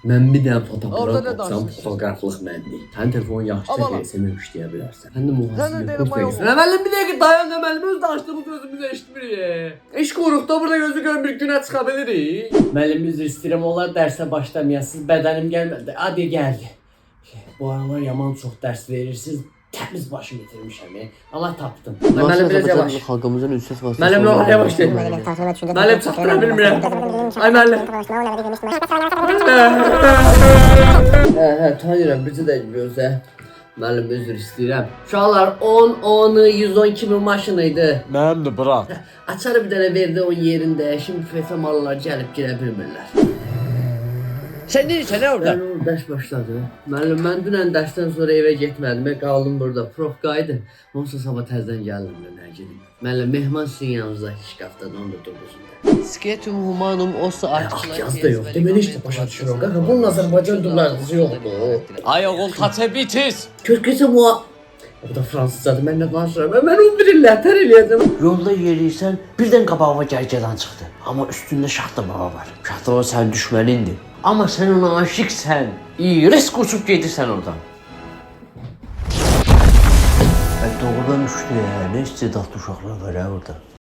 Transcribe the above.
Mən bir dənə Orada fotoaparat nə tapsam, danışırsın? fotoqraflıq məndir. Sənin telefonun yaxşı Amma çəkir, sən işləyə bilərsən. Sən də Sən mühasibə də kurs elə verirsən. Nə müəllim bir dəqiqə dayan da müəllim öz danışdığımız özümüz eşitmirik. İş qoruqda burada gözü görmür günə çıxa bilirik. Müəllim üzr istəyirəm, onlar dərsə başlamayasınız, bədənim gəlmədi. Hadi gəldi. Bu aralar yaman çox dərs verirsiniz. Təmiz başım itirmişəm, amma tapdım. Müəllim biraz yavaş. Xalqımızın ünsiyyət vasitəsi. Müəllim nə yavaş deyil. Müəllim çatdıra bilmirəm. Ay müəllim. Hə, tanıyıram, bircə də gözlə. Müəllim üzr istəyirəm. Uşaqlar 10, 10, 110 kimi maşını idi. Mənimdir brat. Açarı bir dənə verdi onun yerində. Şimdi fesamallar gəlib girə bilmirlər. Sən neysən nə orada? Müəllim dərs başladı. Müəllim mən dünən dərsdən sonra evə getmədim. Qaldım burada. Prof qayıdı. Onsa sabah təzədən gəldim mən gedim. Müəllim mehman sizin yanınızdakı şkafdan 19-unda. Sketum humanum ossa Ah yazda yox. Deməli işte başa düşürəm. Qaqa bunun Azərbaycan dullarınızı yoxdur. Ay oğul kaçebitis. Kökəsə bu. Bu da fransızcadır. Mən nə danışıram? Mən 11 il lətər eləyəcəm. Yolda yeriysən birdən qabağıma gərgədan çıxdı. Amma üstündə şaxta baba var. Şaxta baba sənin düşmənindir. Amma sən ona aşiqsən. Risk uçub gedirsən oradan. Doğrudan düşdü ya. Ne istedadlı uşaqlar var ya orada.